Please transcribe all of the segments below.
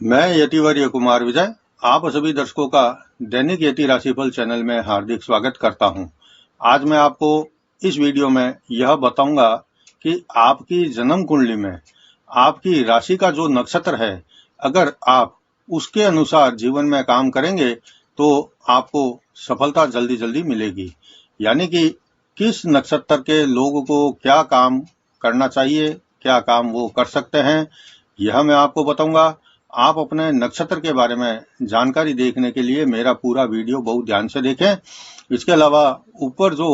मैं यतिवर्य कुमार विजय आप सभी दर्शकों का दैनिक यति राशिफल चैनल में हार्दिक स्वागत करता हूं। आज मैं आपको इस वीडियो में यह बताऊंगा कि आपकी जन्म कुंडली में आपकी राशि का जो नक्षत्र है, अगर आप उसके अनुसार जीवन में काम करेंगे तो आपको सफलता जल्दी जल्दी मिलेगी। यानी कि किस नक्षत्र के लोगों को क्या काम करना चाहिए, क्या काम वो कर सकते हैं, यह मैं आपको बताऊंगा। आप अपने नक्षत्र के बारे में जानकारी देखने के लिए मेरा पूरा वीडियो बहुत ध्यान से देखें। इसके अलावा ऊपर जो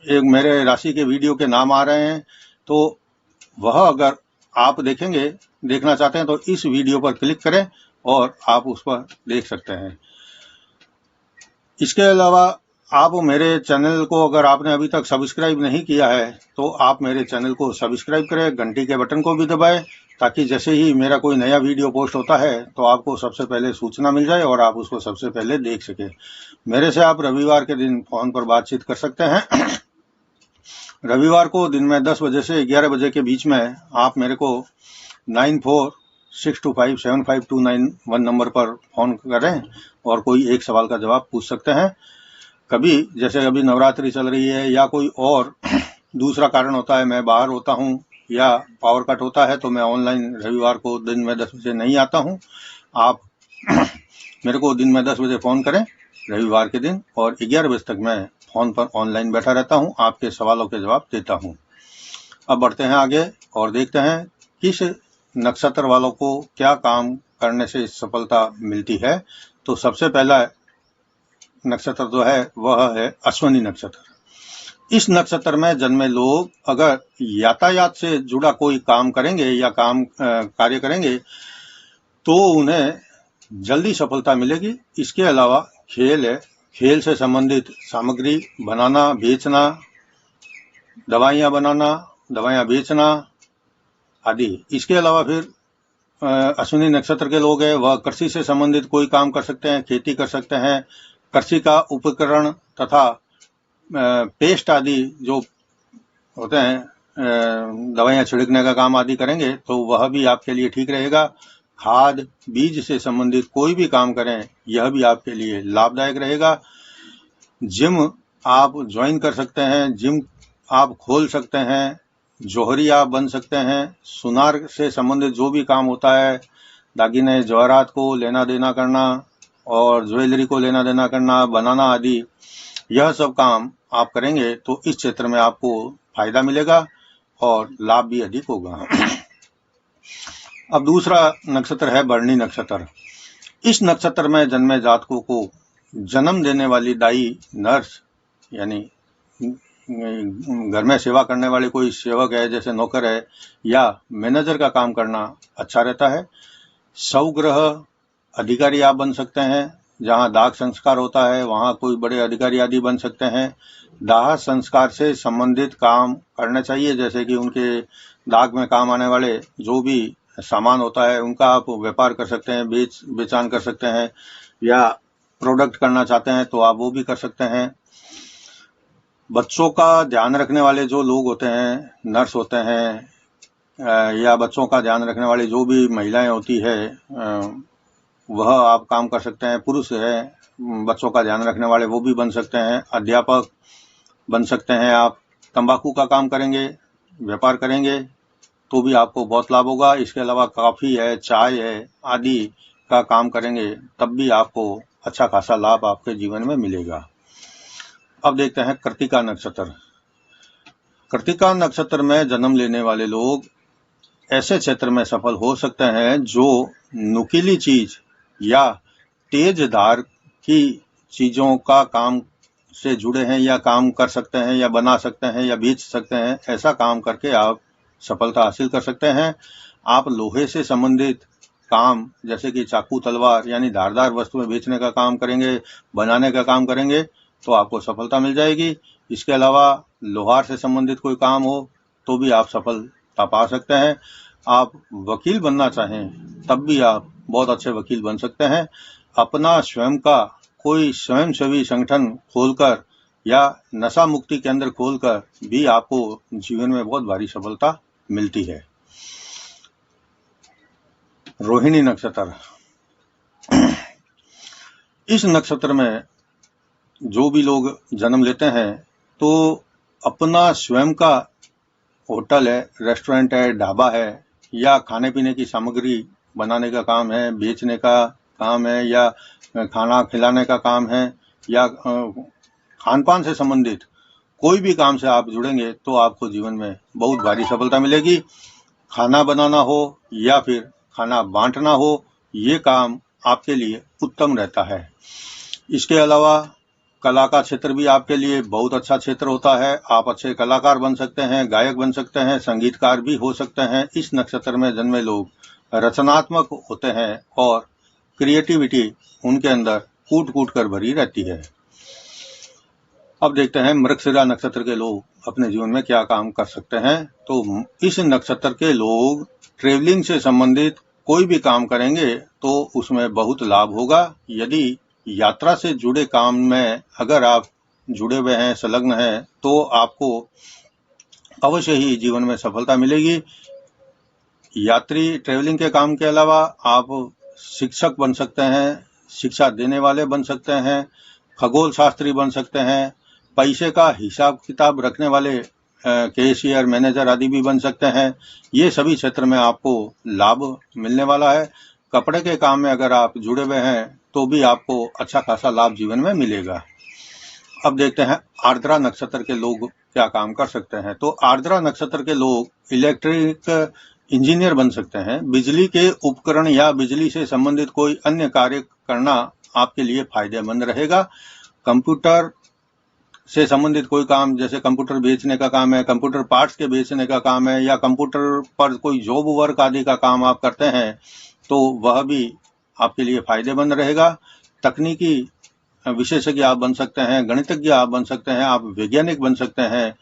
एक मेरे राशि के वीडियो के नाम आ रहे हैं, तो वह अगर आप देखना चाहते हैं तो इस वीडियो पर क्लिक करें और आप उस पर देख सकते हैं। इसके अलावा आप मेरे चैनल को अगर आपने अभी तक सब्सक्राइब नहीं किया है तो आप मेरे चैनल को सब्सक्राइब करें, घंटी के बटन को भी दबाएं, ताकि जैसे ही मेरा कोई नया वीडियो पोस्ट होता है तो आपको सबसे पहले सूचना मिल जाए और आप उसको सबसे पहले देख सके। मेरे से आप रविवार के दिन फोन पर बातचीत कर सकते हैं। रविवार को दिन में 10 बजे से 11 बजे के बीच में आप मेरे को 9462575291 नंबर पर फोन करें और कोई एक सवाल का जवाब पूछ सकते हैं। कभी जैसे अभी नवरात्रि चल रही है या कोई और दूसरा कारण होता है, मैं बाहर होता हूं या पावर कट होता है, तो मैं ऑनलाइन रविवार को दिन में 10 बजे नहीं आता हूं। आप मेरे को दिन में 10 बजे फोन करें रविवार के दिन, और 11 बजे तक मैं फोन पर ऑनलाइन बैठा रहता हूं, आपके सवालों के जवाब देता हूं। अब बढ़ते हैं आगे और देखते हैं किस नक्षत्र वालों को क्या काम करने से सफलता मिलती है। तो सबसे पहला नक्षत्र जो है वह है अश्विनी नक्षत्र। इस नक्षत्र में जन्मे लोग अगर यातायात से जुड़ा कोई काम करेंगे या कार्य करेंगे तो उन्हें जल्दी सफलता मिलेगी। इसके अलावा खेल है, खेल से संबंधित सामग्री बनाना, बेचना, दवाइयां बनाना, दवाइयां बेचना आदि। इसके अलावा फिर अश्विनी नक्षत्र के लोग हैं वह कृषि से संबंधित कोई काम कर सकते हैं, खेती कर सकते हैं, कृषि का उपकरण तथा पेस्ट आदि जो होते हैं दवाइयां छिड़कने का काम आदि करेंगे तो वह भी आपके लिए ठीक रहेगा। खाद बीज से संबंधित कोई भी काम करें यह भी आपके लिए लाभदायक रहेगा। जिम आप ज्वाइन कर सकते हैं, जिम आप खोल सकते हैं, जौहरी आप बन सकते हैं। सुनार से संबंधित जो भी काम होता है, दागिने जवाहरात को लेना देना करना और ज्वेलरी को लेना देना करना, बनाना आदि, यह सब काम आप करेंगे तो इस क्षेत्र में आपको फायदा मिलेगा और लाभ भी अधिक होगा। अब दूसरा नक्षत्र है भरणी नक्षत्र। इस नक्षत्र में जन्मे जातकों को जन्म देने वाली दाई, नर्स यानी घर में सेवा करने वाले कोई सेवक है, जैसे नौकर है या मैनेजर का काम करना अच्छा रहता है। सौग्रह अधिकारी आप बन सकते हैं, जहां दाह संस्कार होता है वहां कोई बड़े अधिकारी आदि बन सकते हैं। दाह संस्कार से संबंधित काम करने चाहिए, जैसे कि उनके दाग में काम आने वाले जो भी सामान होता है उनका आप व्यापार कर सकते हैं, बेचान कर सकते हैं, या प्रोडक्ट करना चाहते हैं तो आप वो भी कर सकते हैं। बच्चों का ध्यान रखने वाले जो लोग होते हैं, नर्स होते हैं, या बच्चों का ध्यान रखने वाली जो भी महिलाएं होती है वह आप काम कर सकते हैं। पुरुष है बच्चों का ध्यान रखने वाले वो भी बन सकते हैं। अध्यापक बन सकते हैं आप। तंबाकू का काम करेंगे, व्यापार करेंगे तो भी आपको बहुत लाभ होगा। इसके अलावा कॉफी है, चाय है आदि का काम करेंगे तब भी आपको अच्छा खासा लाभ आपके जीवन में मिलेगा। अब देखते हैं कृत्तिका नक्षत्र। कृत्तिका नक्षत्र में जन्म लेने वाले लोग ऐसे क्षेत्र में सफल हो सकते हैं जो नुकीली चीज या तेज धार की चीजों का काम से जुड़े हैं, या काम कर सकते हैं, या बना सकते हैं, या बेच सकते हैं। ऐसा काम करके आप सफलता हासिल कर सकते हैं। आप लोहे से संबंधित काम जैसे कि चाकू, तलवार यानी धारदार वस्तुएं बेचने का काम करेंगे, बनाने का काम करेंगे तो आपको सफलता मिल जाएगी। इसके अलावा लोहार से संबंधित कोई काम हो तो भी आप सफलता पा सकते हैं। आप वकील बनना चाहें तब भी आप बहुत अच्छे वकील बन सकते हैं। अपना स्वयं का कोई स्वयंसेवी संगठन खोलकर या नशा मुक्ति केंद्र खोलकर भी आपको जीवन में बहुत भारी सफलता मिलती है। रोहिणी नक्षत्र। इस नक्षत्र में जो भी लोग जन्म लेते हैं तो अपना स्वयं का होटल है, रेस्टोरेंट है, ढाबा है, या खाने पीने की सामग्री बनाने का काम है, बेचने का काम है, या खाना खिलाने का काम है, या खान पान से संबंधित कोई भी काम से आप जुड़ेंगे तो आपको जीवन में बहुत भारी सफलता मिलेगी। खाना बनाना हो या फिर खाना बांटना हो, ये काम आपके लिए उत्तम रहता है। इसके अलावा कला का क्षेत्र भी आपके लिए बहुत अच्छा क्षेत्र होता है। आप अच्छे कलाकार बन सकते हैं, गायक बन सकते हैं, संगीतकार भी हो सकते हैं। इस नक्षत्र में जन्मे लोग रचनात्मक होते हैं और क्रिएटिविटी उनके अंदर कूट कूट कर भरी रहती है। अब देखते हैं मृगशिरा नक्षत्र के लोग अपने जीवन में क्या काम कर सकते हैं। तो इस नक्षत्र के लोग ट्रेवलिंग से संबंधित कोई भी काम करेंगे तो उसमें बहुत लाभ होगा। यदि यात्रा से जुड़े काम में अगर आप जुड़े हुए हैं, संलग्न हैं, तो आपको अवश्य ही जीवन में सफलता मिलेगी। यात्री ट्रेवलिंग के काम के अलावा आप शिक्षक बन सकते हैं, शिक्षा देने वाले बन सकते हैं, खगोल शास्त्री बन सकते हैं, पैसे का हिसाब किताब रखने वाले कैशियर, मैनेजर आदि भी बन सकते हैं। ये सभी क्षेत्र में आपको लाभ मिलने वाला है। कपड़े के काम में अगर आप जुड़े हुए हैं तो भी आपको अच्छा खासा लाभ जीवन में मिलेगा। अब देखते हैं आर्द्रा नक्षत्र के लोग क्या काम कर सकते हैं। तो आर्द्रा नक्षत्र के लोग इलेक्ट्रिक इंजीनियर बन सकते हैं। बिजली के उपकरण या बिजली से संबंधित कोई अन्य कार्य करना आपके लिए फायदेमंद रहेगा। कंप्यूटर से संबंधित कोई काम, जैसे कंप्यूटर बेचने का काम है, कंप्यूटर पार्ट्स के बेचने का काम है, या कंप्यूटर पर कोई जॉब वर्क आदि का काम आप करते हैं, तो वह भी आपके लिए फायदेमंद रहेगा। तकनीकी विशेषज्ञ आप बन सकते हैं, गणितज्ञ आप बन सकते हैं, आप वैज्ञानिक बन सकते हैं।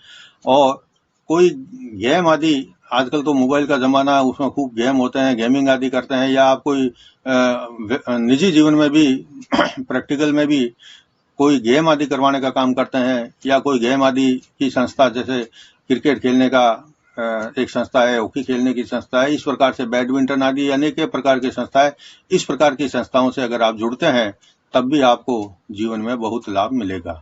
और कोई गेम आदि, आजकल तो मोबाइल का जमाना है, उसमें खूब गेम होते हैं, गेमिंग आदि करते हैं, या आप कोई निजी जीवन में भी प्रैक्टिकल में भी कोई गेम आदि करवाने का काम करते हैं, या कोई गेम आदि की संस्था, जैसे क्रिकेट खेलने का एक संस्था है, हॉकी खेलने की संस्था है, इस प्रकार से बैडमिंटन आदि अनेक प्रकार की संस्था है। इस प्रकार की संस्थाओं से अगर आप जुड़ते हैं तब भी आपको जीवन में बहुत लाभ मिलेगा।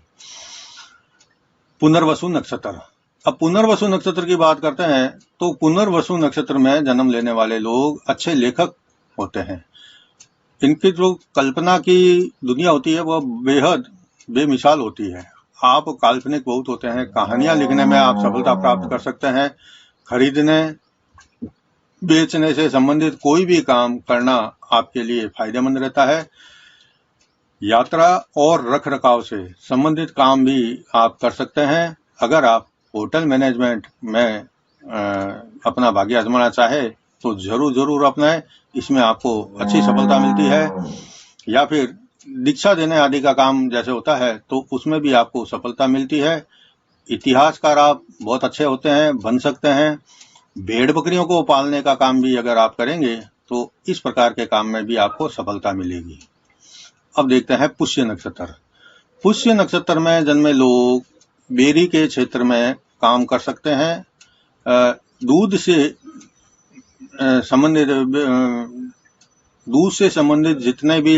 पुनर्वसु नक्षत्र। अब पुनर्वसु नक्षत्र की बात करते हैं तो पुनर्वसु नक्षत्र में जन्म लेने वाले लोग अच्छे लेखक होते हैं। इनकी जो कल्पना की दुनिया होती है वह बेहद बेमिसाल होती है। आप काल्पनिक बहुत होते हैं, कहानियां लिखने में आप सफलता प्राप्त कर सकते हैं। खरीदने बेचने से संबंधित कोई भी काम करना आपके लिए फायदेमंद रहता है। यात्रा और रख रखाव से संबंधित काम भी आप कर सकते हैं। अगर आप होटल मैनेजमेंट में अपना भाग्य आजमाना चाहे तो जरूर अपनाएं, इसमें आपको अच्छी सफलता मिलती है। या फिर दीक्षा देने आदि का काम जैसे होता है तो उसमें भी आपको सफलता मिलती है। इतिहासकार आप बहुत अच्छे होते हैं, बन सकते हैं। भेड़ बकरियों को पालने का काम भी अगर आप करेंगे तो इस प्रकार के काम में भी आपको सफलता मिलेगी। अब देखते हैं पुष्य नक्षत्र। पुष्य नक्षत्र में जन्मे लोग बेरी के क्षेत्र में काम कर सकते हैं। दूध से संबंधित जितने भी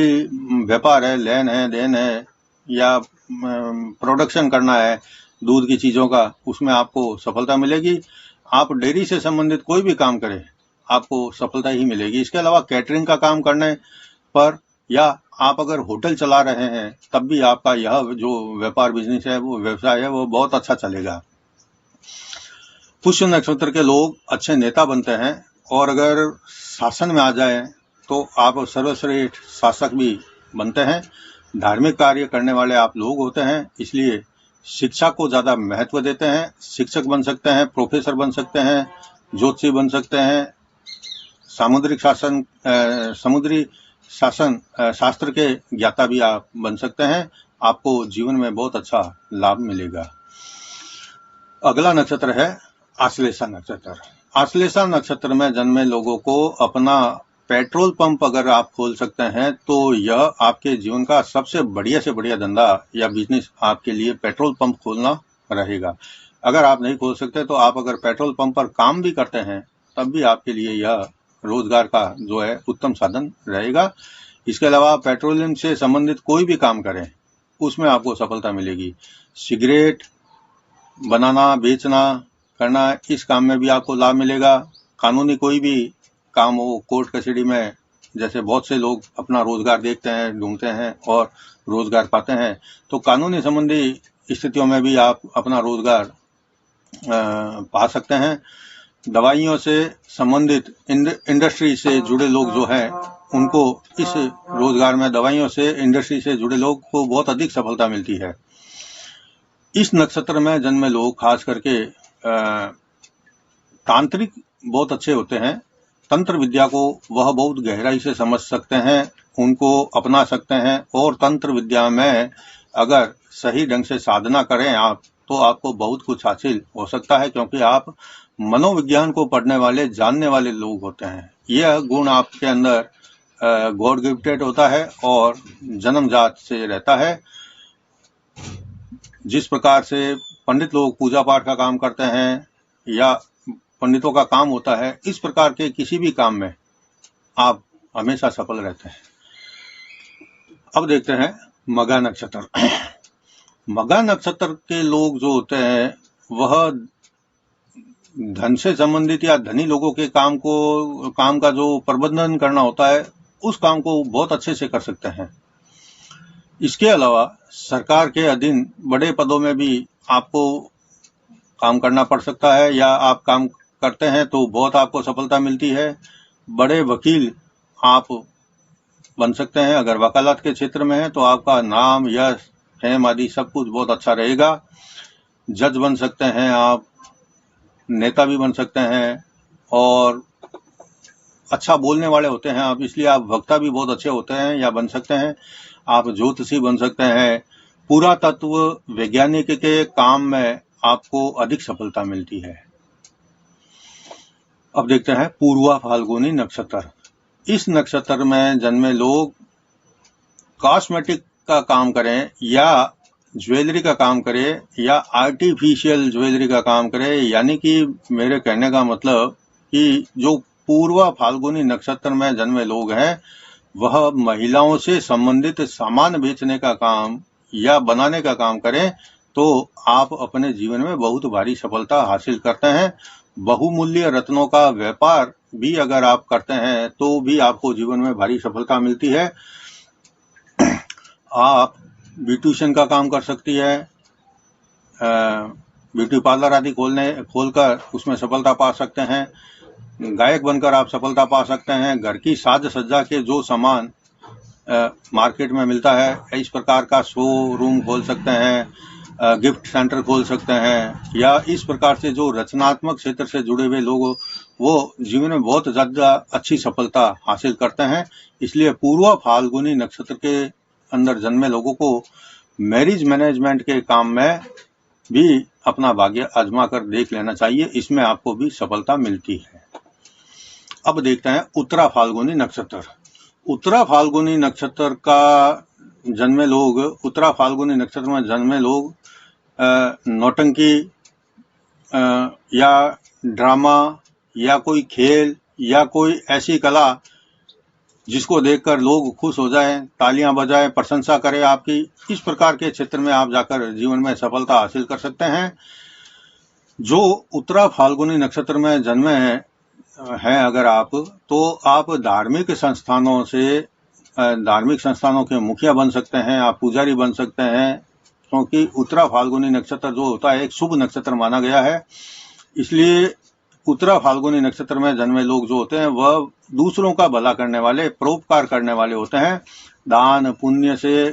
व्यापार है, लेन है, देन है, या प्रोडक्शन करना है दूध की चीजों का, उसमें आपको सफलता मिलेगी। आप डेयरी से संबंधित कोई भी काम करें आपको सफलता ही मिलेगी। इसके अलावा कैटरिंग का काम करने पर, या आप अगर होटल चला रहे हैं तब भी आपका यह जो व्यापार बिजनेस है, वो व्यवसाय है, वो बहुत अच्छा चलेगा। पुष्य नक्षत्र के लोग अच्छे नेता बनते हैं और अगर शासन में आ जाए तो आप सर्वश्रेष्ठ शासक भी बनते हैं। धार्मिक कार्य करने वाले आप लोग होते हैं, इसलिए शिक्षा को ज्यादा महत्व देते हैं। शिक्षक बन सकते हैं, प्रोफेसर बन सकते हैं, ज्योतिषी बन सकते हैं, समुद्री शासन शास्त्र के ज्ञाता भी आप बन सकते हैं। आपको जीवन में बहुत अच्छा लाभ मिलेगा। अगला नक्षत्र है आश्लेषा नक्षत्र। आश्लेषा नक्षत्र में जन्मे लोगों को अपना पेट्रोल पंप अगर आप खोल सकते हैं तो यह आपके जीवन का सबसे बढ़िया से बढ़िया धंधा या बिजनेस आपके लिए पेट्रोल पंप खोलना रहेगा। अगर आप नहीं खोल सकते तो आप अगर पेट्रोल पंप पर काम भी करते हैं तब भी आपके लिए यह रोजगार का जो है उत्तम साधन रहेगा। इसके अलावा पेट्रोलियम से संबंधित कोई भी काम करें उसमें आपको सफलता मिलेगी। सिगरेट बनाना, बेचना, करना, इस काम में भी आपको लाभ मिलेगा। कानूनी कोई भी काम हो, कोर्ट कचहरी में, जैसे बहुत से लोग अपना रोजगार देखते हैं, ढूंढते हैं और रोजगार पाते हैं, तो कानूनी संबंधी स्थितियों में भी आप अपना रोजगार पा सकते हैं। दवाइयों से संबंधित इंडस्ट्री से जुड़े लोग जो हैं उनको इस रोजगार में, दवाइयों से इंडस्ट्री से जुड़े लोग को बहुत अधिक सफलता मिलती है। इस नक्षत्र में जन्मे लोग खास करके तांत्रिक बहुत अच्छे होते हैं। तंत्र विद्या को वह बहुत गहराई से समझ सकते हैं, उनको अपना सकते हैं, और तंत्र विद्या में अगर सही ढंग से साधना करें आप, तो आपको बहुत कुछ हासिल हो सकता है, क्योंकि आप मनोविज्ञान को पढ़ने वाले, जानने वाले लोग होते हैं। यह गुण आपके अंदर गॉड गिफ्टेड होता है और जन्मजात से रहता है। जिस प्रकार से पंडित लोग पूजा पाठ का काम करते हैं या पंडितों का काम होता है, इस प्रकार के किसी भी काम में आप हमेशा सफल रहते हैं। अब देखते हैं मघा नक्षत्र। मघा नक्षत्र के लोग जो होते हैं वह धन से संबंधित या धनी लोगों के काम का जो प्रबंधन करना होता है, उस काम को बहुत अच्छे से कर सकते हैं। इसके अलावा सरकार के अधीन बड़े पदों में भी आपको काम करना पड़ सकता है, या आप काम करते हैं तो बहुत आपको सफलता मिलती है। बड़े वकील आप बन सकते हैं। अगर वकालत के क्षेत्र में है तो आपका नाम, यश, फेम आदि सब कुछ बहुत अच्छा रहेगा। जज बन सकते हैं आप, नेता भी बन सकते हैं, और अच्छा बोलने वाले होते हैं आप, इसलिए आप वक्ता भी बहुत अच्छे होते हैं या बन सकते हैं। आप ज्योतिषी बन सकते हैं। पुरातत्व वैज्ञानिक के काम में आपको अधिक सफलता मिलती है। अब देखते हैं पूर्वा फाल्गुनी नक्षत्र। इस नक्षत्र में जन्मे लोग कॉस्मेटिक का काम करें या ज्वेलरी का काम करें या आर्टिफिशियल ज्वेलरी का काम करें, यानी कि मेरे कहने का मतलब कि जो पूर्वा फाल्गुनी नक्षत्र में जन्मे लोग हैं वह महिलाओं से संबंधित सामान बेचने का काम या बनाने का काम करें तो आप अपने जीवन में बहुत भारी सफलता हासिल करते हैं। बहुमूल्य रत्नों का व्यापार भी अगर आप करते हैं तो भी आपको जीवन में भारी सफलता मिलती है। आप ब्यूटिशियन का काम कर सकती है, ब्यूटी पार्लर आदि खोलकर उसमें सफलता पा सकते हैं। गायक बनकर आप सफलता पा सकते हैं। घर की साज सज्जा के जो सामान मार्केट में मिलता है, इस प्रकार का शोरूम खोल सकते हैं, गिफ्ट सेंटर खोल सकते हैं, या इस प्रकार से जो रचनात्मक क्षेत्र से जुड़े हुए लोग वो जीवन में बहुत ज्यादा अच्छी सफलता हासिल करते हैं। इसलिए पूर्वा फाल्गुनी नक्षत्र के अंदर जन्मे लोगों को मैरिज मैनेजमेंट के काम में भी अपना भाग्य आजमा कर देख लेना चाहिए, इसमें आपको भी सफलता मिलती है। अब देखते हैं उत्तरा फाल्गुनी नक्षत्र। उत्तरा फाल्गुनी नक्षत्र का जन्मे लोग, उत्तरा फाल्गुनी नक्षत्र में जन्मे लोग नौटंकी या ड्रामा या कोई खेल या कोई ऐसी कला जिसको देखकर लोग खुश हो जाएं, तालियां बजाएं, प्रशंसा करें आपकी, इस प्रकार के क्षेत्र में आप जाकर जीवन में सफलता हासिल कर सकते हैं। जो उत्तरा फाल्गुनी नक्षत्र में जन्मे हैं अगर आप, तो आप धार्मिक संस्थानों के मुखिया बन सकते हैं, आप पुजारी बन सकते हैं, क्योंकि उत्तरा फाल्गुनी नक्षत्र जो होता है एक शुभ नक्षत्र माना गया है। इसलिए उत्तरा फाल्गुनी नक्षत्र में जन्मे लोग जो होते हैं वह दूसरों का भला करने वाले, परोपकार करने वाले होते हैं। दान पुण्य से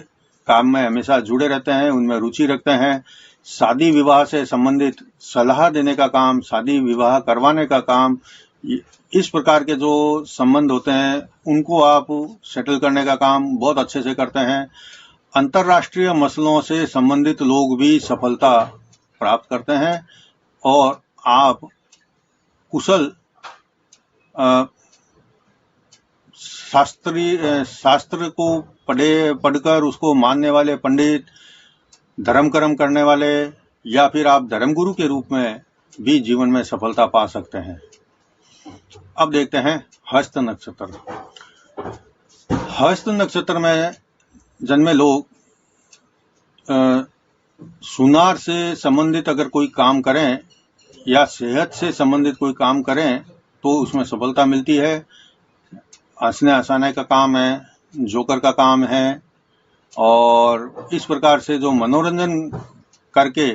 काम में हमेशा जुड़े रहते हैं, उनमें रुचि रखते हैं। शादी विवाह से संबंधित सलाह देने का काम, शादी विवाह करवाने का काम, इस प्रकार के जो संबंध होते हैं उनको आप सेटल करने का काम बहुत अच्छे से करते हैं। अंतर्राष्ट्रीय मसलों से संबंधित लोग भी सफलता प्राप्त करते हैं और आप कुशल शास्त्र को पढ़कर उसको मानने वाले पंडित, धर्म कर्म करने वाले, या फिर आप धर्मगुरु के रूप में भी जीवन में सफलता पा सकते हैं। अब देखते हैं हस्त नक्षत्र। हस्त नक्षत्र में जन्मे लोग सुनार से संबंधित अगर कोई काम करें या सेहत से संबंधित कोई काम करें तो उसमें सफलता मिलती है। हंसने हंसाने का काम है, जोकर का काम है, और इस प्रकार से जो मनोरंजन करके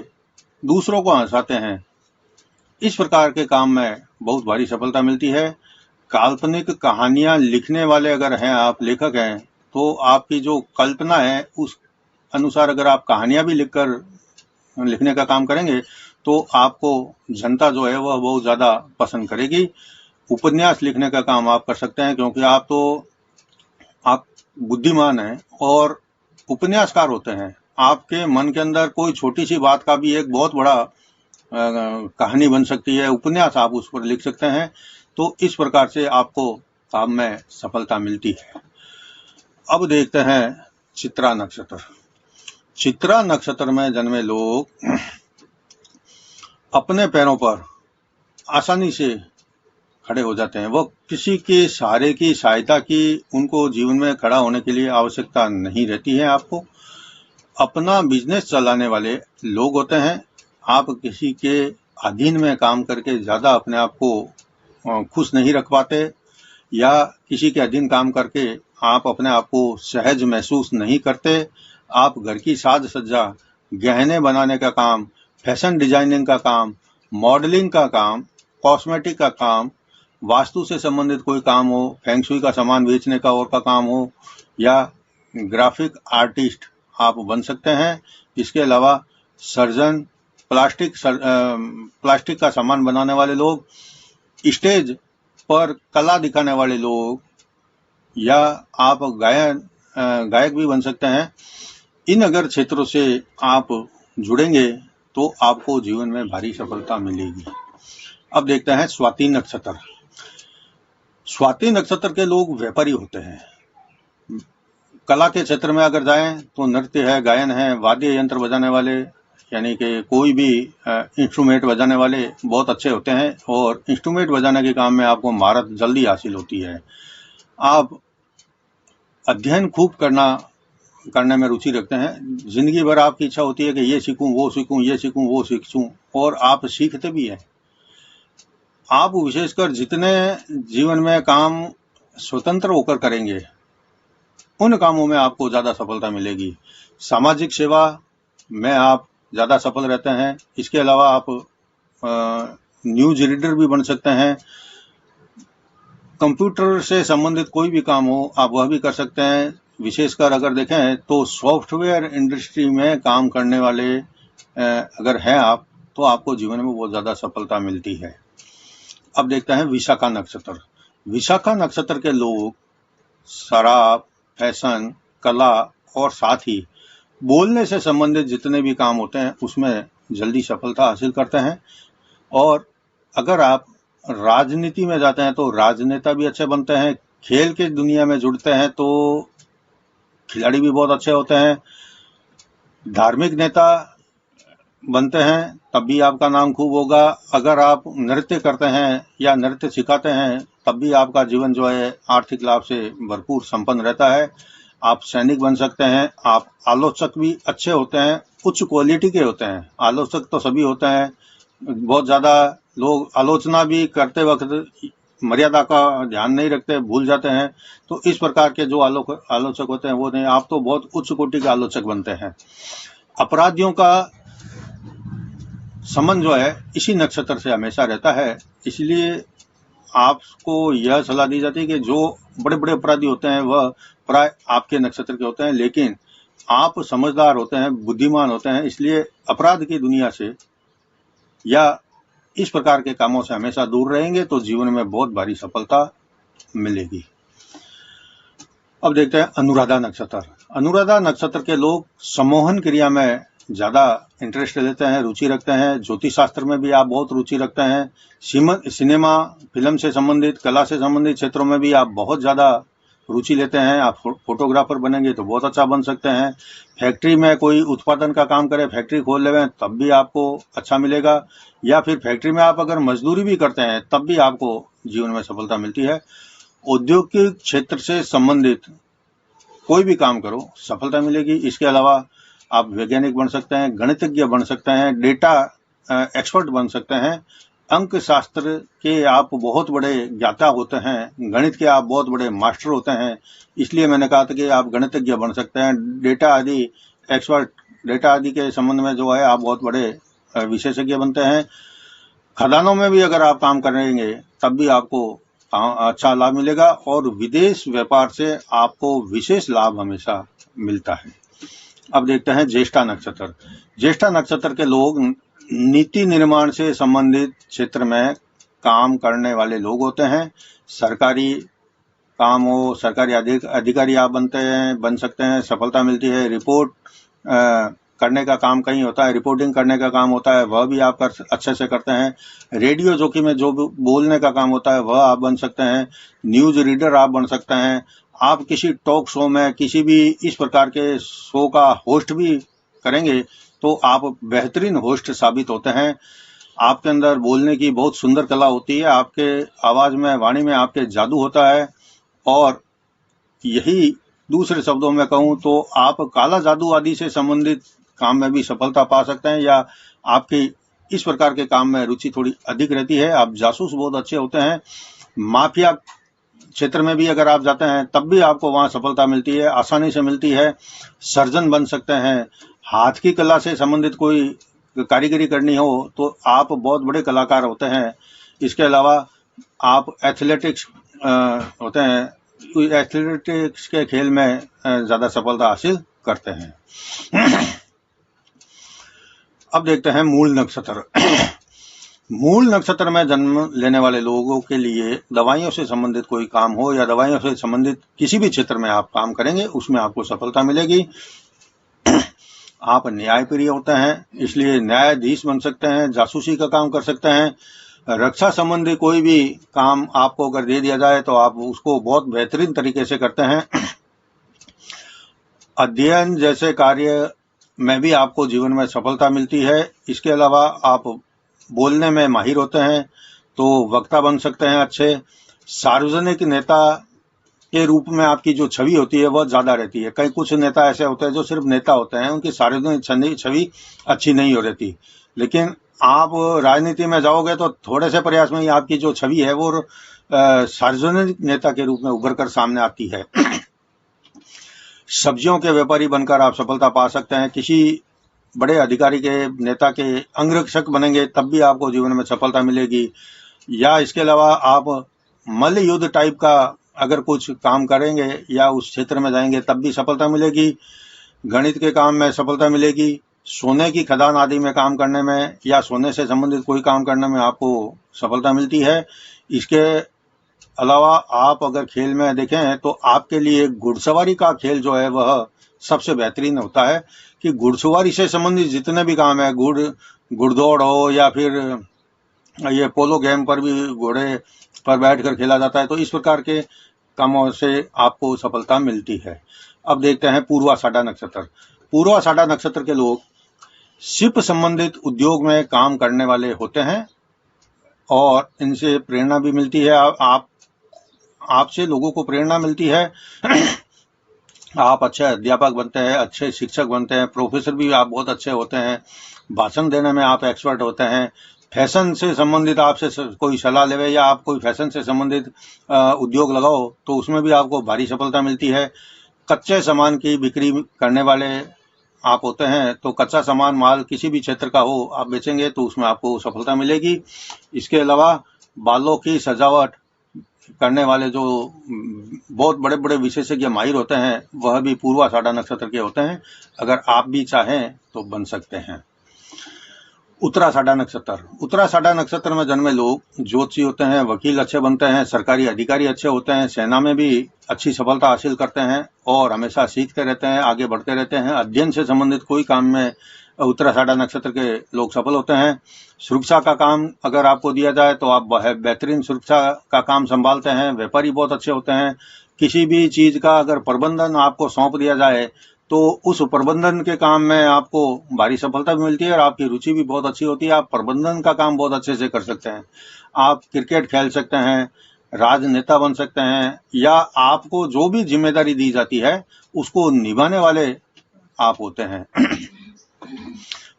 दूसरों को हंसाते हैं, इस प्रकार के काम में बहुत भारी सफलता मिलती है। काल्पनिक कहानियां लिखने वाले अगर हैं, आप लेखक हैं, तो आपकी जो कल्पना है उस अनुसार अगर आप कहानियां भी लिखने का काम करेंगे तो आपको जनता जो है वह बहुत ज्यादा पसंद करेगी। उपन्यास लिखने का काम आप कर सकते हैं, क्योंकि आप बुद्धिमान हैं और उपन्यासकार होते हैं। आपके मन के अंदर कोई छोटी सी बात का भी एक बहुत बड़ा कहानी बन सकती है, उपन्यास आप उस पर लिख सकते हैं। तो इस प्रकार से आपको काम में सफलता मिलती है। अब देखते हैं चित्रा नक्षत्र। चित्रा नक्षत्र में जन्मे लोग अपने पैरों पर आसानी से खड़े हो जाते हैं। वो किसी के सहारे की, सहायता की उनको जीवन में खड़ा होने के लिए आवश्यकता नहीं रहती है। आपको अपना बिजनेस चलाने वाले लोग होते हैं। आप किसी के अधीन में काम करके ज्यादा अपने आप को खुश नहीं रख पाते, या किसी के अधीन काम करके आप अपने आप को सहज महसूस नहीं करते। आप घर की साज सज्जा, गहने बनाने का काम, फैशन डिजाइनिंग का काम, मॉडलिंग का काम, कॉस्मेटिक का काम, वास्तु से संबंधित कोई काम हो, फेंग शुई का सामान बेचने का और का काम हो, या ग्राफिक आर्टिस्ट आप बन सकते हैं। इसके अलावा सर्जन, प्लास्टिक का सामान बनाने वाले लोग, स्टेज पर कला दिखाने वाले लोग, या आप गायक भी बन सकते हैं। इन अगर क्षेत्रों से आप जुड़ेंगे तो आपको जीवन में भारी सफलता मिलेगी। अब देखते हैं स्वाति नक्षत्र। स्वाति नक्षत्र के लोग व्यापारी होते हैं। कला के क्षेत्र में अगर जाएं तो नृत्य है, गायन है, वाद्य यंत्र बजाने वाले, यानी कि कोई भी इंस्ट्रूमेंट बजाने वाले बहुत अच्छे होते हैं, और इंस्ट्रूमेंट बजाने के काम में आपको महारत जल्दी हासिल होती है। आप अध्ययन खूब करने में रुचि रखते हैं। जिंदगी भर आपकी इच्छा होती है कि ये सीखूं, वो सीखूं, ये सीखूं, वो सीखूं, और आप सीखते भी हैं। आप विशेषकर जितने जीवन में काम स्वतंत्र होकर करेंगे, उन कामों में आपको ज्यादा सफलता मिलेगी। सामाजिक सेवा में आप ज्यादा सफल रहते हैं। इसके अलावा आप न्यूज रीडर भी बन सकते हैं। कंप्यूटर से संबंधित कोई भी काम हो आप वह भी कर सकते हैं। विशेषकर अगर देखें तो सॉफ्टवेयर इंडस्ट्री में काम करने वाले अगर हैं आप, तो आपको जीवन में बहुत ज्यादा सफलता मिलती है। अब देखते हैं विशाखा नक्षत्र। विशाखा नक्षत्र के लोग शराब, फैशन, कला और साथ ही बोलने से संबंधित जितने भी काम होते हैं उसमें जल्दी सफलता हासिल करते हैं। और अगर आप राजनीति में जाते हैं तो राजनेता भी अच्छे बनते हैं। खेल के दुनिया में जुड़ते हैं तो खिलाड़ी भी बहुत अच्छे होते हैं। धार्मिक नेता बनते हैं तब भी आपका नाम खूब होगा। अगर आप नृत्य करते हैं या नृत्य सिखाते हैं तब भी आपका जीवन जो है आर्थिक लाभ से भरपूर संपन्न रहता है। आप सैनिक बन सकते हैं। आप आलोचक भी अच्छे होते हैं, उच्च क्वालिटी के होते हैं। आलोचक तो सभी होते हैं, बहुत ज्यादा लोग आलोचना भी करते वक्त मर्यादा का ध्यान नहीं रखते, भूल जाते हैं। तो इस प्रकार के जो आलोचक होते हैं वो नहीं, आप तो बहुत उच्च कोटि के आलोचक बनते हैं। अपराधियों का संबंध जो है इसी नक्षत्र से हमेशा रहता है, इसलिए आपको यह सलाह दी जाती है कि जो बड़े बड़े अपराधी होते हैं वह प्राय आपके नक्षत्र के होते हैं, लेकिन आप समझदार होते हैं, बुद्धिमान होते हैं, इसलिए अपराध की दुनिया से या इस प्रकार के कामों से हमेशा दूर रहेंगे तो जीवन में बहुत भारी सफलता मिलेगी। अब देखते हैं अनुराधा नक्षत्र। अनुराधा नक्षत्र के लोग सम्मोहन क्रिया में ज्यादा इंटरेस्ट लेते हैं, रुचि रखते हैं। ज्योतिष शास्त्र में भी आप बहुत रुचि रखते हैं। सिनेमा, फिल्म से संबंधित, कला से संबंधित क्षेत्रों में भी आप बहुत ज्यादा रुचि लेते हैं। आप फोटोग्राफर बनेंगे तो बहुत अच्छा बन सकते हैं। फैक्ट्री में कोई उत्पादन का काम करें, फैक्ट्री खोल लें तब भी आपको अच्छा मिलेगा, या फिर फैक्ट्री में आप अगर मजदूरी भी करते हैं तब भी आपको जीवन में सफलता मिलती है। औद्योगिक क्षेत्र से संबंधित कोई भी काम करो, सफलता मिलेगी। इसके अलावा आप वैज्ञानिक बन सकते हैं, गणितज्ञ बन सकते हैं, डेटा एक्सपर्ट बन सकते हैं, अंक शास्त्र के आप बहुत बड़े ज्ञाता होते हैं, गणित के आप बहुत बड़े मास्टर होते हैं। इसलिए मैंने कहा था कि आप गणितज्ञ बन सकते हैं, डेटा आदि एक्सपर्ट, डेटा आदि के संबंध में जो है आप बहुत बड़े विशेषज्ञ बनते हैं। खदानों में भी अगर आप काम करेंगे तब भी आपको अच्छा लाभ मिलेगा, और विदेश व्यापार से आपको विशेष लाभ हमेशा मिलता है। अब देखते हैं ज्येष्ठा नक्षत्र। ज्येष्ठा नक्षत्र के लोग नीति निर्माण से संबंधित क्षेत्र में काम करने वाले लोग होते हैं। सरकारी काम हो, सरकारी अधिकारी आप बन सकते हैं, सफलता मिलती है। रिपोर्ट करने का काम कहीं होता है, रिपोर्टिंग करने का काम होता है, वह भी आप अच्छे से करते हैं। रेडियो जॉकी में जो बोलने का काम होता है वह आप बन सकते हैं। न्यूज रीडर आप बन सकते हैं। आप किसी टॉक शो में, किसी भी इस प्रकार के शो का होस्ट भी करेंगे तो आप बेहतरीन होस्ट साबित होते हैं। आपके अंदर बोलने की बहुत सुंदर कला होती है, आपके आवाज में, वाणी में आपके जादू होता है। और यही दूसरे शब्दों में कहूं तो आप काला जादू आदि से संबंधित काम में भी सफलता पा सकते हैं, या आपकी इस प्रकार के काम में रुचि थोड़ी अधिक रहती है। आप जासूस बहुत अच्छे होते हैं। माफिया क्षेत्र में भी अगर आप जाते हैं तब भी आपको वहां सफलता मिलती है, आसानी से मिलती है। सर्जन बन सकते हैं। हाथ की कला से संबंधित कोई कारीगरी करनी हो तो आप बहुत बड़े कलाकार होते हैं। इसके अलावा आप एथलेटिक्स होते हैं, एथलेटिक्स के खेल में ज्यादा सफलता हासिल करते हैं। अब देखते हैं मूल नक्षत्र। मूल नक्षत्र में जन्म लेने वाले लोगों के लिए दवाइयों से संबंधित कोई काम हो या दवाइयों से संबंधित किसी भी क्षेत्र में आप काम करेंगे उसमें आपको सफलता मिलेगी। आप न्यायप्रिय होते हैं, इसलिए न्यायाधीश बन सकते हैं, जासूसी का काम कर सकते हैं। रक्षा संबंधी कोई भी काम आपको अगर दे दिया जाए तो आप उसको बहुत बेहतरीन तरीके से करते हैं। अध्ययन जैसे कार्य में भी आपको जीवन में सफलता मिलती है। इसके अलावा आप बोलने में माहिर होते हैं तो वक्ता बन सकते हैं अच्छे। सार्वजनिक नेता के रूप में आपकी जो छवि होती है वह ज्यादा रहती है। कई कुछ नेता ऐसे होते हैं जो सिर्फ नेता होते हैं, उनकी सार्वजनिक छवि अच्छी नहीं हो रहती, लेकिन आप राजनीति में जाओगे तो थोड़े से प्रयास में ही आपकी जो छवि है वो सार्वजनिक नेता के रूप में उभर कर सामने आती है। सब्जियों के व्यापारी बनकर आप सफलता पा सकते हैं। किसी बड़े अधिकारी के, नेता के अंगरक्षक बनेंगे तब भी आपको जीवन में सफलता मिलेगी। या इसके अलावा आप मल्ल युद्ध टाइप का अगर कुछ काम करेंगे या उस क्षेत्र में जाएंगे तब भी सफलता मिलेगी। गणित के काम में सफलता मिलेगी। सोने की खदान आदि में काम करने में या सोने से संबंधित कोई काम करने में आपको सफलता मिलती है। इसके अलावा आप अगर खेल में देखें तो आपके लिए घुड़सवारी का खेल जो है वह सबसे बेहतरीन होता है, कि घुड़सवारी से संबंधित जितने भी काम है, घुड़दौड़ हो या फिर ये पोलो गेम पर भी घोड़े पर बैठकर खेला जाता है, तो इस प्रकार के कामों से आपको सफलता मिलती है। अब देखते हैं पूर्वाषाढ़ा नक्षत्र। पूर्वाषाढ़ा नक्षत्र के लोग शिप संबंधित उद्योग में काम करने वाले होते हैं और इनसे प्रेरणा भी मिलती है। आपसे लोगों को प्रेरणा मिलती है। आप अच्छे अध्यापक बनते हैं, अच्छे शिक्षक बनते हैं, प्रोफेसर भी आप बहुत अच्छे होते हैं, भाषण देने में आप एक्सपर्ट होते हैं। फैशन से संबंधित आपसे कोई सलाह लेवे या आप कोई फैशन से संबंधित उद्योग लगाओ तो उसमें भी आपको भारी सफलता मिलती है। कच्चे सामान की बिक्री करने वाले आप होते हैं, तो कच्चा सामान माल किसी भी क्षेत्र का हो आप बेचेंगे तो उसमें आपको सफलता मिलेगी। इसके अलावा बालों की सजावट करने वाले जो बहुत बड़े बड़े विशेषज्ञ माहिर होते हैं वह भी पूर्वाषाढ़ा नक्षत्र के होते हैं। अगर आप भी चाहें तो बन सकते हैं। उत्तराषाढ़ा नक्षत्र। उत्तराषाढ़ा नक्षत्र में जन्मे लोग ज्योतिषी होते हैं, वकील अच्छे बनते हैं, सरकारी अधिकारी अच्छे होते हैं, सेना में भी अच्छी सफलता हासिल करते हैं और हमेशा सीखते रहते हैं, आगे बढ़ते रहते हैं। अध्ययन से संबंधित कोई काम में उत्तराषाढ़ा नक्षत्र के लोग सफल होते हैं। सुरक्षा का काम अगर आपको दिया जाए तो आप बेहतरीन सुरक्षा का काम संभालते हैं। व्यापारी बहुत अच्छे होते हैं। किसी भी चीज का अगर प्रबंधन आपको सौंप दिया जाए तो उस प्रबंधन के काम में आपको भारी सफलता भी मिलती है और आपकी रुचि भी बहुत अच्छी होती है। आप प्रबंधन का काम बहुत अच्छे से कर सकते हैं। आप क्रिकेट खेल सकते हैं, राजनेता बन सकते हैं, या आपको जो भी जिम्मेदारी दी जाती है उसको निभाने वाले आप होते हैं।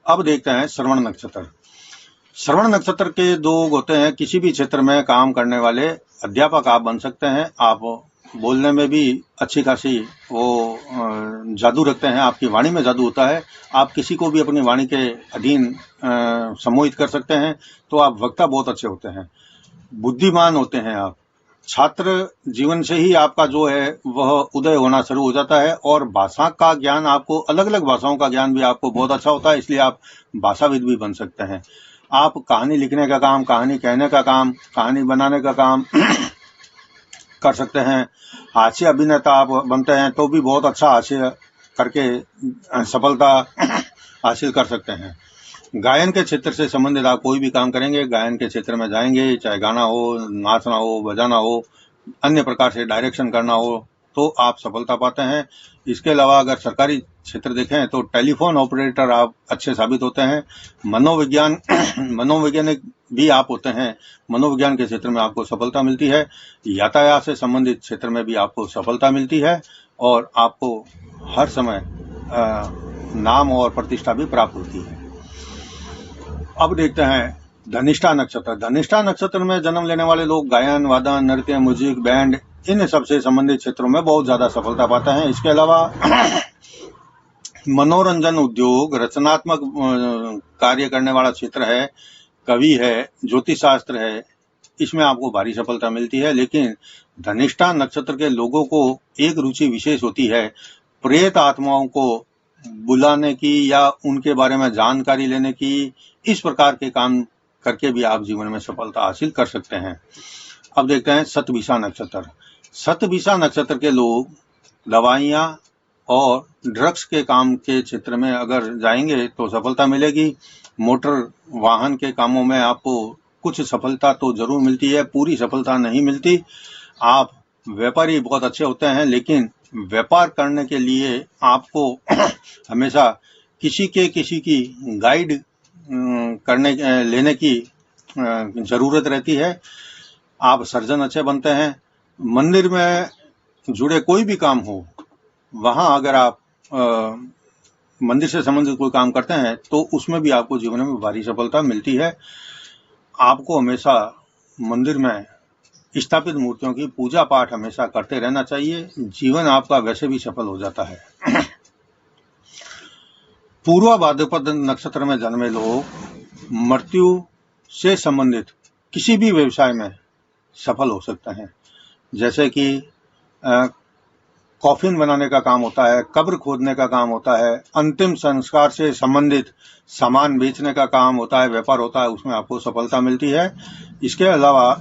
अब देखते हैं श्रवण नक्षत्र। श्रवण नक्षत्र के लोग होते हैं किसी भी क्षेत्र में काम करने वाले। अध्यापक आप बन सकते हैं। आप बोलने में भी अच्छी खासी वो जादू रखते हैं, आपकी वाणी में जादू होता है। आप किसी को भी अपनी वाणी के अधीन सम्मोहित कर सकते हैं। तो आप वक्ता बहुत अच्छे होते हैं, बुद्धिमान होते हैं आप। छात्र जीवन से ही आपका जो है वह उदय होना शुरू हो जाता है और भाषा का ज्ञान आपको, अलग अलग भाषाओं का ज्ञान भी आपको बहुत अच्छा होता है, इसलिए आप भाषाविद भी बन सकते हैं। आप कहानी लिखने का काम, कहानी कहने का काम, कहानी बनाने का काम कर सकते हैं। हास्य अभिनेता आप बनते हैं तो भी बहुत अच्छा हास्य करके सफलता हासिल कर सकते हैं। गायन के क्षेत्र से संबंधित आप कोई भी काम करेंगे, गायन के क्षेत्र में जाएंगे, चाहे गाना हो, नाचना हो, बजाना हो, अन्य प्रकार से डायरेक्शन करना हो, तो आप सफलता पाते हैं। इसके अलावा अगर सरकारी क्षेत्र देखें तो टेलीफोन ऑपरेटर आप अच्छे साबित होते हैं। मनोवैज्ञानिक भी आप होते हैं। मनोविज्ञान के क्षेत्र में आपको सफलता मिलती है। यातायात से संबंधित क्षेत्र में भी आपको सफलता मिलती है और आपको हर समय नाम और प्रतिष्ठा भी प्राप्त होती है। अब देखते हैं धनिष्ठा नक्षत्र। धनिष्ठा नक्षत्र में जन्म लेने वाले लोग गायन, वादन, नृत्य, म्यूजिक, बैंड, इन सबसे संबंधित क्षेत्रों में बहुत ज्यादा सफलता पाते हैं। इसके अलावा मनोरंजन उद्योग, रचनात्मक कार्य करने वाला क्षेत्र है, कवि है, ज्योतिष शास्त्र है, इसमें आपको भारी सफलता मिलती है। लेकिन धनिष्ठा नक्षत्र के लोगों को एक रुचि विशेष होती है, प्रेत आत्माओं को बुलाने की या उनके बारे में जानकारी लेने की। इस प्रकार के काम करके भी आप जीवन में सफलता हासिल कर सकते हैं। अब देखते हैं शतभिषा नक्षत्र। शतभिषा नक्षत्र के लोग दवाइयाँ और ड्रग्स के काम के क्षेत्र में अगर जाएंगे तो सफलता मिलेगी। मोटर वाहन के कामों में आपको कुछ सफलता तो जरूर मिलती है, पूरी सफलता नहीं मिलती। आप व्यापारी बहुत अच्छे होते हैं, लेकिन व्यापार करने के लिए आपको हमेशा किसी की गाइड लेने की जरूरत रहती है। आप सर्जन अच्छे बनते हैं। मंदिर में जुड़े कोई भी काम हो, वहां अगर आप मंदिर से संबंधित कोई काम करते हैं तो उसमें भी आपको जीवन में भारी सफलता मिलती है। आपको हमेशा मंदिर में स्थापित मूर्तियों की पूजा पाठ हमेशा करते रहना चाहिए। जीवन आपका वैसे भी सफल हो जाता है। पूर्वा भाद्रपद नक्षत्र में जन्मे लोग मृत्यु से संबंधित किसी भी व्यवसाय में सफल हो सकते हैं। जैसे कि कॉफिन बनाने का काम होता है, कब्र खोदने का काम होता है, अंतिम संस्कार से संबंधित सामान बेचने का काम होता है, व्यापार होता है, उसमें आपको सफलता मिलती है। इसके अलावा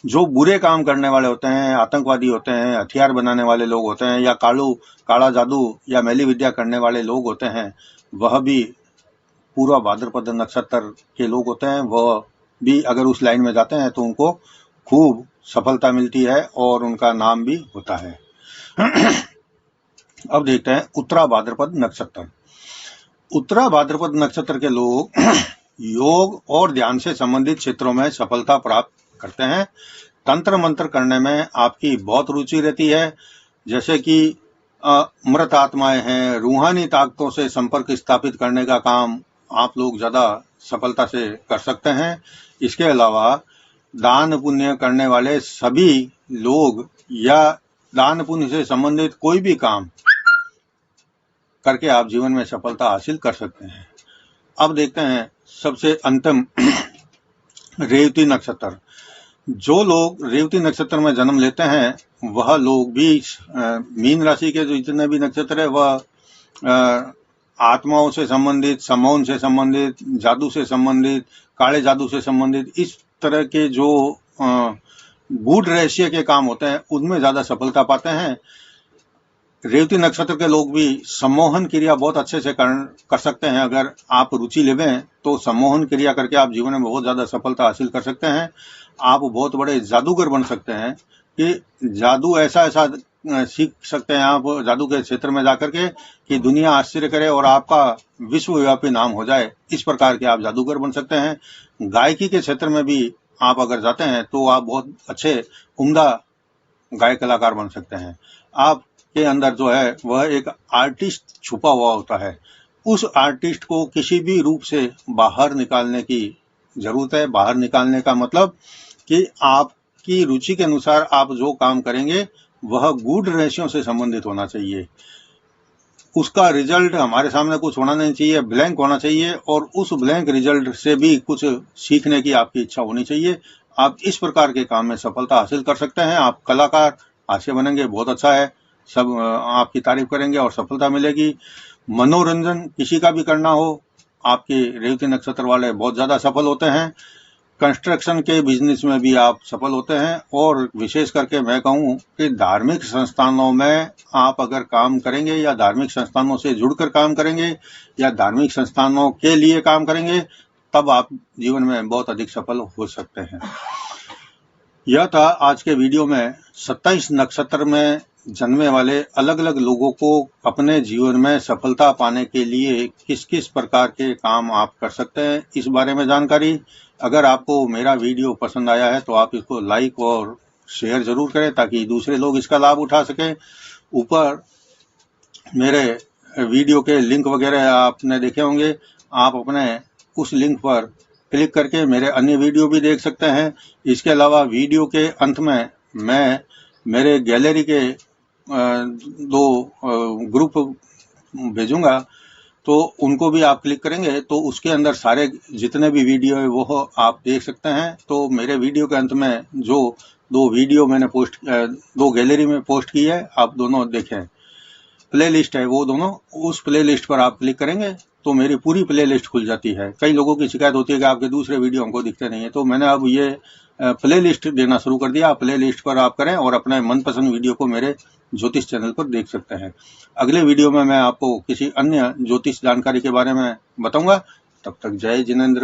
जो बुरे काम करने वाले होते हैं, आतंकवादी होते हैं, हथियार बनाने वाले लोग होते हैं, या काला जादू या मैली विद्या करने वाले लोग होते हैं, वह भी पूर्वा भाद्रपद नक्षत्र के लोग होते हैं। वह भी अगर उस लाइन में जाते हैं तो उनको खूब सफलता मिलती है और उनका नाम भी होता है। अब देखते हैं उत्तरा भाद्रपद नक्षत्र। उत्तरा भाद्रपद नक्षत्र के लोग योग और ध्यान से संबंधित क्षेत्रों में सफलता प्राप्त करते हैं। तंत्र मंत्र करने में आपकी बहुत रुचि रहती है। जैसे कि मृत आत्माएं हैं, रूहानी ताकतों से संपर्क स्थापित करने का काम आप लोग ज्यादा सफलता से कर सकते हैं। इसके अलावा दान पुण्य करने वाले सभी लोग या दान पुण्य से संबंधित कोई भी काम करके आप जीवन में सफलता हासिल कर सकते हैं। अब देखते हैं सबसे अंतिम रेवती नक्षत्र। जो लोग रेवती नक्षत्र में जन्म लेते हैं वह लोग भी मीन राशि के जो जितने भी नक्षत्र है वह आत्माओं से संबंधित, समौन से संबंधित, जादू से संबंधित, काले जादू से संबंधित, इस तरह के जो गूढ़ रहस्य के काम होते हैं उनमें ज्यादा सफलता पाते हैं। रेवती नक्षत्र के लोग भी सम्मोहन क्रिया बहुत अच्छे से कर सकते हैं। अगर आप रुचि लेवें तो सम्मोहन क्रिया करके आप जीवन में बहुत ज्यादा सफलता हासिल कर सकते हैं। आप बहुत बड़े जादूगर बन सकते हैं कि जादू ऐसा सीख सकते हैं आप जादू के क्षेत्र में जाकर के कि दुनिया आश्चर्य करे और आपका विश्वव्यापी नाम हो जाए। इस प्रकार के आप जादूगर बन सकते हैं। गायकी के क्षेत्र में भी आप अगर जाते हैं तो आप बहुत अच्छे उम्दा गायक कलाकार बन सकते हैं। आपके अंदर जो है वह एक आर्टिस्ट छुपा हुआ होता है। उस आर्टिस्ट को किसी भी रूप से बाहर निकालने की जरूरत है। बाहर निकालने का मतलब कि आपकी रुचि के अनुसार आप जो काम करेंगे वह गुड रेशियो से संबंधित होना चाहिए। उसका रिजल्ट हमारे सामने कुछ होना नहीं चाहिए, ब्लैंक होना चाहिए, और उस ब्लैंक रिजल्ट से भी कुछ सीखने की आपकी इच्छा होनी चाहिए। आप इस प्रकार के काम में सफलता हासिल कर सकते हैं। आप कलाकार हास्य बनेंगे, बहुत अच्छा है, सब आपकी तारीफ करेंगे और सफलता मिलेगी। मनोरंजन किसी का भी करना हो, आपके रेवती नक्षत्र वाले बहुत ज्यादा सफल होते हैं। कंस्ट्रक्शन के बिजनेस में भी आप सफल होते हैं। और विशेष करके मैं कहूँ कि धार्मिक संस्थानों में आप अगर काम करेंगे या धार्मिक संस्थानों से जुड़कर काम करेंगे या धार्मिक संस्थानों के लिए काम करेंगे, तब आप जीवन में बहुत अधिक सफल हो सकते हैं। यह था आज के वीडियो में 27 नक्षत्र में जन्मे वाले अलग अलग लोगों को अपने जीवन में सफलता पाने के लिए किस किस प्रकार के काम आप कर सकते हैं, इस बारे में जानकारी। अगर आपको मेरा वीडियो पसंद आया है तो आप इसको लाइक और शेयर जरूर करें ताकि दूसरे लोग इसका लाभ उठा सकें। ऊपर मेरे वीडियो के लिंक वगैरह आपने देखे होंगे, आप अपने उस लिंक पर क्लिक करके मेरे अन्य वीडियो भी देख सकते हैं। इसके अलावा वीडियो के अंत में मैं मेरे गैलरी के 2 ग्रुप भेजूंगा, तो उनको भी आप क्लिक करेंगे तो उसके अंदर सारे जितने भी वीडियो है वो आप देख सकते हैं। तो मेरे वीडियो के अंत में जो 2 वीडियो मैंने 2 गैलरी में पोस्ट की है, आप दोनों देखें। प्ले लिस्ट है वो दोनों, उस प्ले लिस्ट पर आप क्लिक करेंगे तो मेरी पूरी प्ले लिस्ट खुल जाती है। कई लोगों की शिकायत होती है कि आपके दूसरे वीडियो हमको दिखते नहीं है, तो मैंने अब ये प्ले लिस्ट देना शुरू कर दिया। प्ले लिस्ट पर आप करें और अपने मनपसंद वीडियो को मेरे ज्योतिष चैनल पर देख सकते हैं। अगले वीडियो में मैं आपको किसी अन्य ज्योतिष जानकारी के बारे में बताऊंगा। तब तक जय जिनेंद्र।